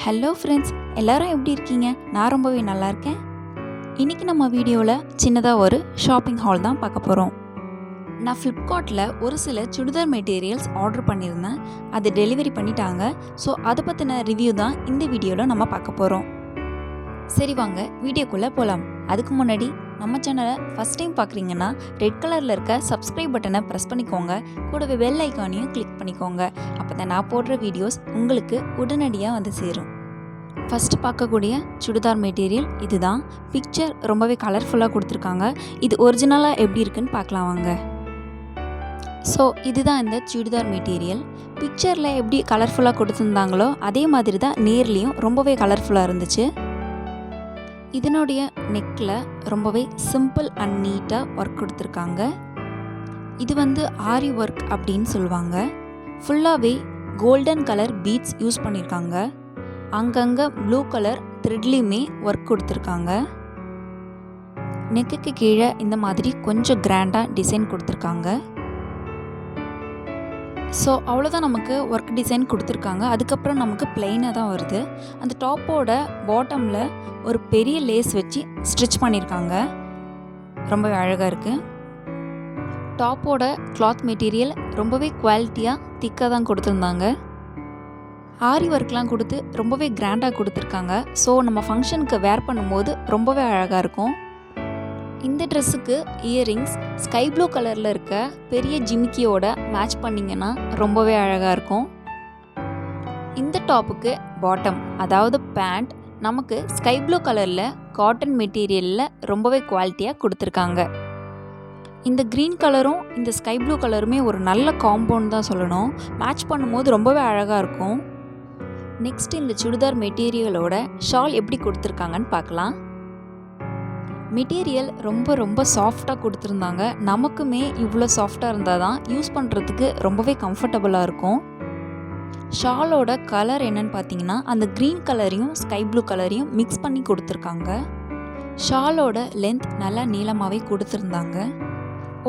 Hello friends, எல்லாரும் எப்படி இருக்கீங்க? நான் ரொம்பவே நல்லா இருக்கேன். இன்றைக்கி நம்ம வீடியோவில் சின்னதாக ஒரு ஷாப்பிங் ஹால் தான் பார்க்க போகிறோம். நான் ஃப்ளிப்கார்ட்டில் ஒரு சில சுடிதார் மெட்டீரியல்ஸ் ஆர்டர் பண்ணியிருந்தேன். அது டெலிவரி பண்ணிட்டாங்க. ஸோ அதை பற்றின ரிவ்யூ தான் இந்த வீடியோவில் நம்ம பார்க்க போகிறோம். சரி வாங்க வீடியோக்குள்ளே போகலாம். அதுக்கு முன்னாடி நம்ம சேனலை ஃபஸ்ட் டைம் பார்க்குறீங்கன்னா ரெட் கலரில் இருக்க சப்ஸ்கிரைப் பட்டனை ப்ரெஸ் பண்ணிக்கோங்க. கூடவே பெல் ஐக்கானையும் கிளிக் பண்ணிக்கோங்க. அப்போ தான் நான் போடுற வீடியோஸ் உங்களுக்கு உடனடியாக வந்து சேரும். ஃபஸ்ட்டு பார்க்கக்கூடிய சுடிதார் மெட்டீரியல் இதுதான். பிக்சர் ரொம்பவே கலர்ஃபுல்லாக கொடுத்துருக்காங்க. இது ஒரிஜினலாக எப்படி இருக்குன்னு பார்க்கலாம் வாங்க. ஸோ இதுதான் இந்த சுடிதார் மெட்டீரியல். பிக்சரில் எப்படி கலர்ஃபுல்லாக கொடுத்துருந்தாங்களோ அதே மாதிரி தான் நேர்லேயும் ரொம்பவே கலர்ஃபுல்லாக இருந்துச்சு. இதனுடைய நெக்கில் ரொம்பவே சிம்பிள் அண்ட் நீட்டாக ஒர்க் கொடுத்துருக்காங்க. இது வந்து ஆரி ஒர்க் அப்படின்னு சொல்லுவாங்க. ஃபுல்லாகவே கோல்டன் கலர் பீட்ஸ் யூஸ் பண்ணியிருக்காங்க. அங்கங்கே ப்ளூ கலர் த்ரெட்லேயுமே ஒர்க் கொடுத்துருக்காங்க. நெக்குக்கு கீழே இந்த மாதிரி கொஞ்சம் கிராண்டாக டிசைன் கொடுத்துருக்காங்க. ஸோ அவ்வளோதான் நமக்கு ஒர்க் டிசைன் கொடுத்துருக்காங்க. அதுக்கப்புறம் நமக்கு பிளெயினாக தான் வருது. அந்த டாப்போட பாட்டமில் ஒரு பெரிய லேஸ் வச்சு ஸ்டிச் பண்ணியிருக்காங்க. ரொம்பவே அழகாக இருக்குது. டாப்போட கிளாத் மெட்டீரியல் ரொம்பவே குவாலிட்டியாக திக்காக தான் கொடுத்துருந்தாங்க. ஆரி ஒர்க்லாம் கொடுத்து ரொம்பவே கிராண்டாக கொடுத்துருக்காங்க. ஸோ நம்ம ஃபங்க்ஷனுக்கு வேர் பண்ணும்போது ரொம்பவே அழகாக இருக்கும். இந்த ட்ரெஸ்ஸுக்கு இயரிங்ஸ் ஸ்கை ப்ளூ கலரில் இருக்க பெரிய ஜிமிக்கியோட மேட்ச் பண்ணிங்கன்னா ரொம்பவே அழகாக இருக்கும். இந்த டாப்புக்கு பாட்டம் அதாவது பேண்ட் நமக்கு ஸ்கை ப்ளூ கலரில் காட்டன் மெட்டீரியலில் ரொம்பவே குவாலிட்டியாக கொடுத்துருக்காங்க. இந்த க்ரீன் கலரும் இந்த ஸ்கை ப்ளூ கலருமே ஒரு நல்ல காம்பவுண்ட் தான் சொல்லணும். மேட்ச் பண்ணும்போது ரொம்பவே அழகாக இருக்கும். நெக்ஸ்ட் இந்த சுடிதார் மெட்டீரியலோட ஷால் எப்படி கொடுத்துருக்காங்கன்னு பார்க்கலாம். மெட்டீரியல் ரொம்ப சாஃப்டாக கொடுத்துருந்தாங்க. நமக்குமே இவ்வளோ சாஃப்டாக இருந்தால் தான் யூஸ் பண்ணுறதுக்கு ரொம்பவே கம்ஃபர்டபுளாக இருக்கும். ஷாலோட கலர் என்னன்னு பார்த்தீங்கன்னா அந்த க்ரீன் கலரையும் ஸ்கை ப்ளூ கலரையும் மிக்ஸ் பண்ணி கொடுத்துருக்காங்க. ஷாலோட லென்த் நல்லா நீளமாகவே கொடுத்துருந்தாங்க.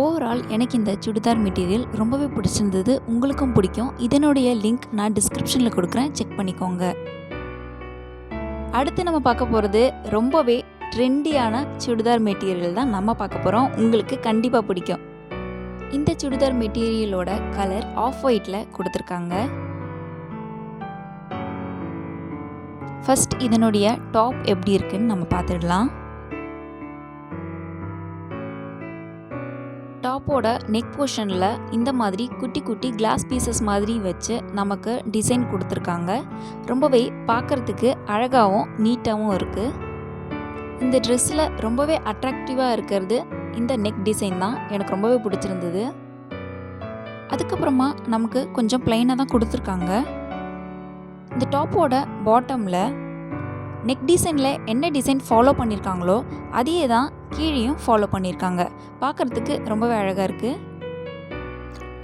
ஓவரால் எனக்கு இந்த சுடிதார் மெட்டீரியல் ரொம்பவே பிடிச்சிருந்தது. உங்களுக்கும் பிடிக்கும். இதனுடைய லிங்க் நான் டிஸ்கிரிப்ஷனில் கொடுக்குறேன், செக் பண்ணிக்கோங்க. அடுத்து நம்ம பார்க்க போகிறது ரொம்பவே ட்ரெண்டியான சுடிதார் மெட்டீரியல் தான் நம்ம பார்க்க போகிறோம். உங்களுக்கு கண்டிப்பாக பிடிக்கும். இந்த சுடிதார் மெட்டீரியலோட கலர் ஆஃப் ஒயிட்டில் கொடுத்துருக்காங்க. ஃபர்ஸ்ட் இதனுடைய டாப் எப்படி இருக்குன்னு நம்ம பார்த்துடலாம். டாப்போட நெக் போர்ஷனில் இந்த மாதிரி குட்டி குட்டி கிளாஸ் பீசஸ் மாதிரி வச்சு நமக்கு டிசைன் கொடுத்துருக்காங்க. ரொம்பவே பார்க்குறதுக்கு அழகாகவும் நீட்டாகவும் இருக்குது. இந்த ட்ரெஸ்ஸில் ரொம்பவே அட்ராக்டிவாக இருக்கிறது இந்த நெக் டிசைன் தான். எனக்கு ரொம்பவே பிடிச்சிருந்தது. அதுக்கப்புறமா நமக்கு கொஞ்சம் பிளைனாக தான் கொடுத்துருக்காங்க. இந்த டாப்போட பாட்டமில் நெக் டிசைனில் என்ன டிசைன் ஃபாலோ பண்ணியிருக்காங்களோ அதையே தான் கீழேயும் ஃபாலோ பண்ணியிருக்காங்க. பார்க்குறதுக்கு ரொம்பவே அழகாக இருக்குது.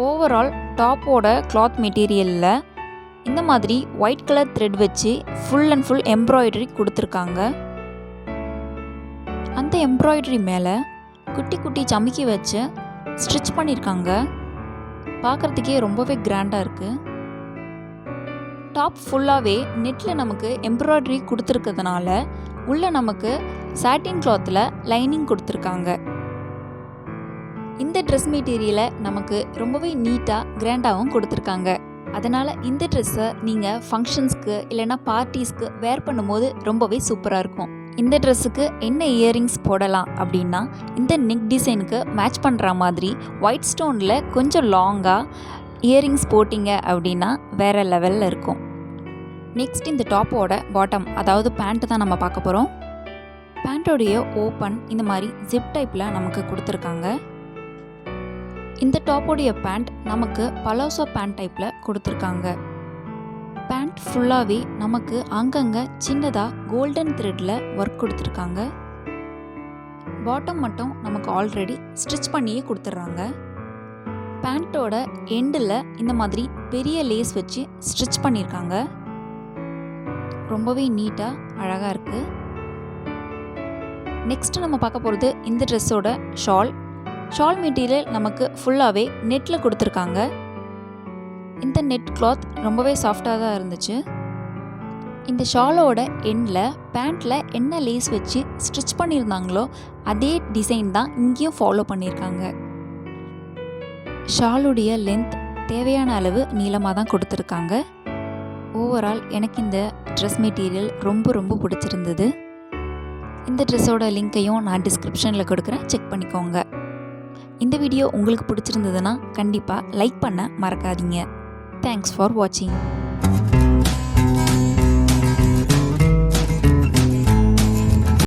ஓவரால் டாப்போட கிளாத் மெட்டீரியலில் இந்த மாதிரி ஒயிட் கலர் த்ரெட் வச்சு ஃபுல் அண்ட் ஃபுல் எம்ப்ராய்டரி கொடுத்துருக்காங்க. அந்த எம்ப்ராய்டரி மேலே குட்டி குட்டி சமிக்கி வச்சு ஸ்டிச் பண்ணியிருக்காங்க. பார்க்குறதுக்கே ரொம்பவே கிராண்டாக இருக்குது. டாப் ஃபுல்லாகவே நெட்டில் நமக்கு எம்ப்ராய்டரி கொடுத்துருக்கிறதுனால உள்ளே நமக்கு சாட்டின் கிளாத்தில் லைனிங் கொடுத்துருக்காங்க. இந்த ட்ரெஸ் மெட்டீரியலை நமக்கு ரொம்பவே நீட்டாக கிராண்டாகவும் கொடுத்துருக்காங்க. அதனால் இந்த ட்ரெஸ்ஸை நீங்கள் ஃபங்க்ஷன்ஸ்க்கு இல்லைன்னா பார்ட்டிஸ்க்கு வேர் பண்ணும்போது ரொம்பவே சூப்பராக இருக்கும். இந்த ட்ரெஸ்ஸுக்கு என்ன இயரிங்ஸ் போடலாம் அப்படின்னா இந்த நெக் டிசைனுக்கு மேட்ச் பண்ணுற மாதிரி ஒயிட் ஸ்டோனில் கொஞ்சம் லாங்காக இயரிங்ஸ் போட்டிங்க அப்படின்னா வேறு லெவலில் இருக்கும். நெக்ஸ்ட் இந்த டாப்போட பாட்டம் அதாவது பேண்ட்டு தான் நம்ம பார்க்க போகிறோம். பேண்ட்டோடைய ஓப்பன் இந்த மாதிரி ஜிப் டைப்பில் நமக்கு கொடுத்துருக்காங்க. இந்த டாப்போடைய பேண்ட் நமக்கு பலோசோ பேண்ட் டைப்பில் கொடுத்துருக்காங்க. பேண்ட் ஃபுல்லாகவே நமக்கு அங்கங்கே சின்னதாக கோல்டன் த்ரெட்டில் ஒர்க் கொடுத்துருக்காங்க. பாட்டம் மட்டும் நமக்கு ஆல்ரெடி ஸ்டிச் பண்ணியே கொடுத்துட்றாங்க. பேண்ட்டோட எண்டில் இந்த மாதிரி பெரிய லேஸ் வச்சு ஸ்டிச் பண்ணியிருக்காங்க. ரொம்பவே நீட்டாக அழகாக இருக்குது. நெக்ஸ்ட்டு நம்ம பார்க்க போகிறது இந்த ட்ரெஸ்ஸோட ஷால் மெட்டீரியல் நமக்கு ஃபுல்லாகவே நெட்டில் கொடுத்துருக்காங்க. இந்த நெட் கிளாத் ரொம்பவே சாஃப்டாக தான் இருந்துச்சு. இந்த ஷாலோட எண்டில் பேண்ட்டில் என்ன லேஸ் வச்சு ஸ்டிச் பண்ணியிருந்தாங்களோ அதே டிசைன் தான் இங்கேயும் ஃபாலோ பண்ணியிருக்காங்க. ஷாலுடைய லென்த் தேவையான அளவு நீளமாக தான் கொடுத்துருக்காங்க. ஓவரால் எனக்கு இந்த ட்ரெஸ் மெட்டீரியல் ரொம்ப பிடிச்சிருந்தது. இந்த ட்ரெஸ்ஸோட லிங்க்கையும் நான் டிஸ்கிரிப்ஷனில் கொடுக்குறேன், செக் பண்ணிக்கோங்க. இந்த வீடியோ உங்களுக்கு பிடிச்சிருந்ததுன்னா கண்டிப்பாக லைக் பண்ண மறக்காதீங்க. தேங்க்ஸ் ஃபார் வாட்சிங்.